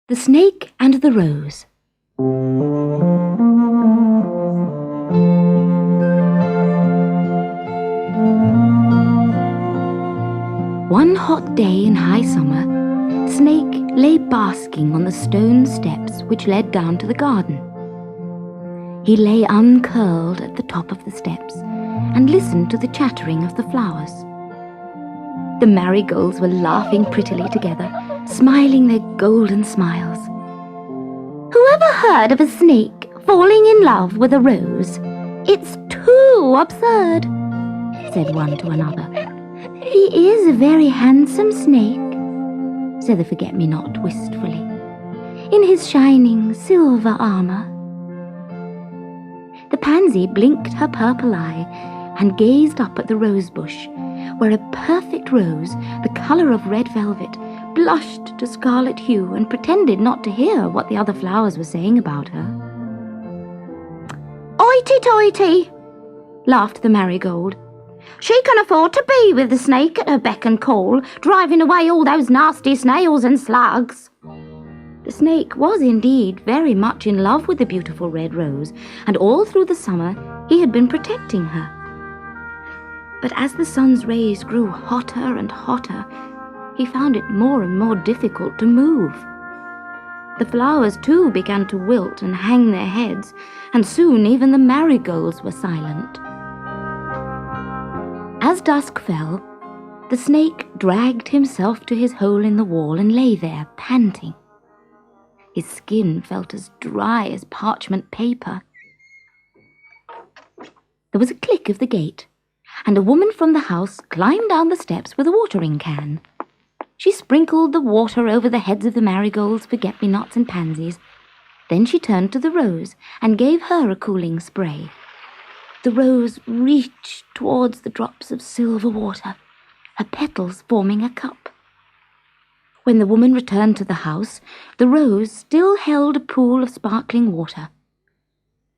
The Snake and the Rose. One hot day in high summer, Snake lay basking on the stone steps which led down to the garden. He lay uncurled at the top of the steps and listened to the chattering of the flowers. The marigolds were laughing prettily together, smiling their golden smiles. "Whoever heard of a snake falling in love with a rose? It's too absurd," said one to another. "He is a very handsome snake," said the forget-me-not wistfully, "in his shining silver armor." The pansy blinked her purple eye and gazed up at the rose bush, where a perfect rose, the colour of red velvet, blushed to scarlet hue and pretended not to hear what the other flowers were saying about her. "Hoity-toity," laughed the marigold. "She can afford to be with the snake at her beck and call, driving away all those nasty snails and slugs." The snake was indeed very much in love with the beautiful red rose, and all through the summer he had been protecting her. But as the sun's rays grew hotter and hotter, he found it more and more difficult to move. The flowers too began to wilt and hang their heads, and soon even the marigolds were silent. As dusk fell, the snake dragged himself to his hole in the wall and lay there, panting. His skin felt as dry as parchment paper. There was a click of the gate, and a woman from the house climbed down the steps with a watering can. She sprinkled the water over the heads of the marigolds, forget-me-nots, and pansies. Then she turned to the rose and gave her a cooling spray. The rose reached towards the drops of silver water, her petals forming a cup. When the woman returned to the house, the rose still held a pool of sparkling water.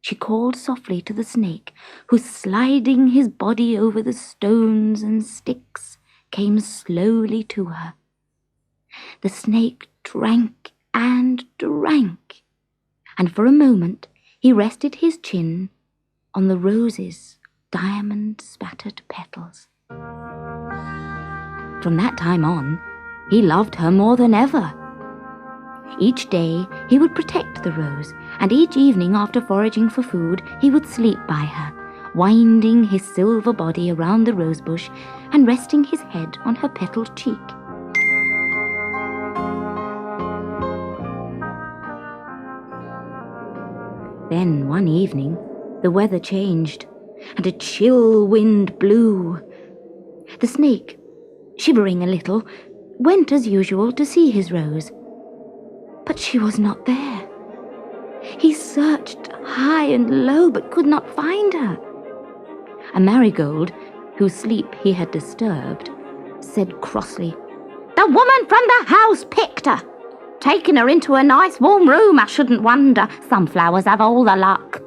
She called softly to the snake, who, sliding his body over the stones and sticks, came slowly to her. The snake drank and drank, and for a moment he rested his chin on the rose's diamond-spattered petals. From that time on, he loved her more than ever. Each day he would protect the rose, and each evening after foraging for food he would sleep by her, winding his silver body around the rosebush and resting his head on her petalled cheek. Then one evening the weather changed, and a chill wind blew. The snake, shivering a little, went as usual to see his rose. But she was not there. He searched high and low, but could not find her. A marigold, whose sleep he had disturbed, said crossly, "The woman from the house picked her. Taken her into a nice warm room, I shouldn't wonder. Some flowers have all the luck."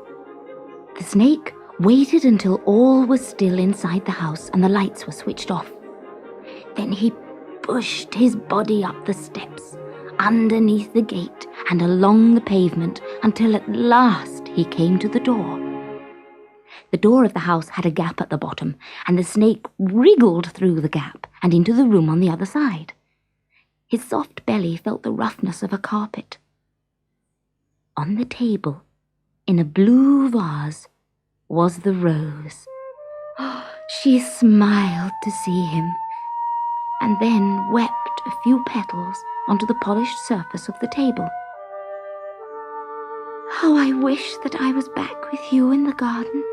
The snake waited until all was still inside the house and the lights were switched off. Then he pushed his body up the steps, underneath the gate and along the pavement, until at last he came to the door. The door of the house had a gap at the bottom, and the snake wriggled through the gap and into the room on the other side. His soft belly felt the roughness of a carpet. On the table, in a blue vase, was the rose. She smiled to see him, and then wept a few petals onto the polished surface of the table. "How I wish that I was back with you in the garden,"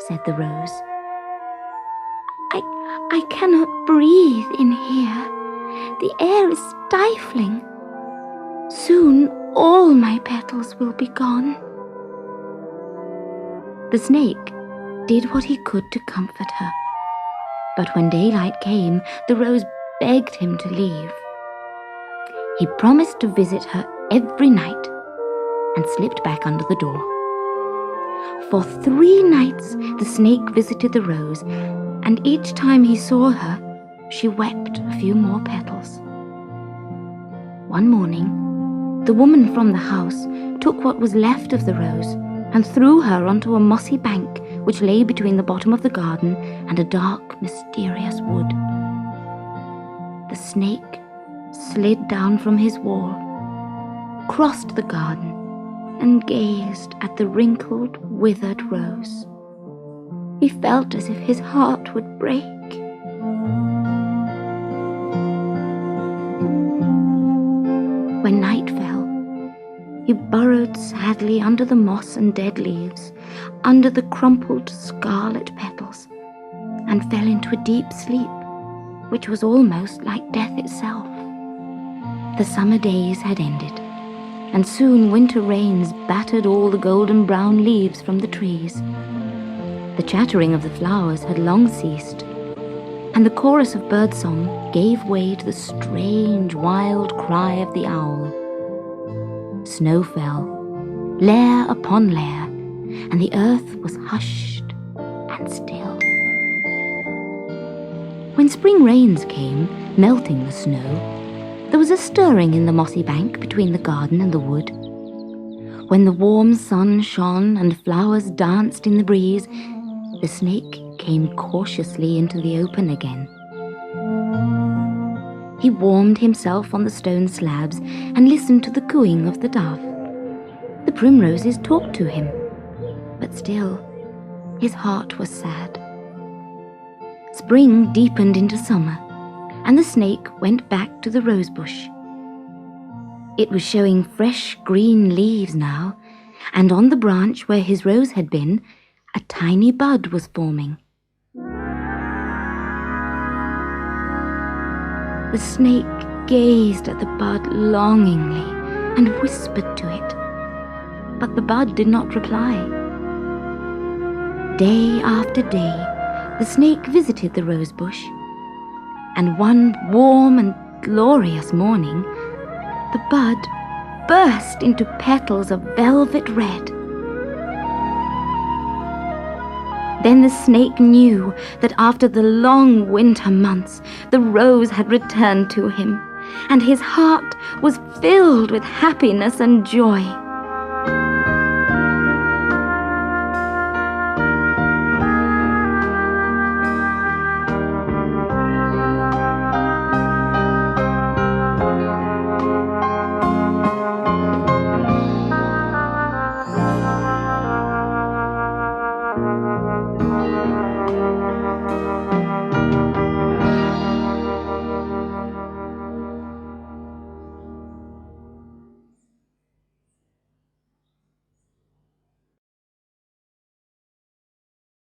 said the rose. I cannot breathe in here. The air is stifling. Soon all my petals will be gone." The snake did what he could to comfort her, but when daylight came, the rose begged him to leave. He promised to visit her every night and slipped back under the door. For 3 nights the snake visited the rose, and each time he saw her, she wept a few more petals. One morning, The woman from the house took what was left of the rose and threw her onto a mossy bank which lay between the bottom of the garden and a dark, mysterious wood. The snake slid down from his wall, crossed the garden, and gazed at the wrinkled, withered rose. He felt as if his heart would break. When night fell, he burrowed sadly under the moss and dead leaves, under the crumpled scarlet petals, and fell into a deep sleep, which was almost like death itself. The summer days had ended, and soon winter rains battered all the golden brown leaves from the trees. The chattering of the flowers had long ceased, and the chorus of birdsong gave way to the strange, wild cry of the owl. Snow fell, layer upon layer, and the earth was hushed and still. When spring rains came, melting the snow, there was a stirring in the mossy bank between the garden and the wood. When the warm sun shone and flowers danced in the breeze, the snake came cautiously into the open again. He warmed himself on the stone slabs and listened to the cooing of the dove. The primroses talked to him, but still his heart was sad. Spring deepened into summer, and the snake went back to the rosebush. It was showing fresh green leaves now, and on the branch where his rose had been, a tiny bud was forming. The snake gazed at the bud longingly and whispered to it, but the bud did not reply. Day after day, the snake visited the rosebush, and one warm and glorious morning, the bud burst into petals of velvet red. Then the snake knew that after the long winter months, the rose had returned to him, and his heart was filled with happiness and joy.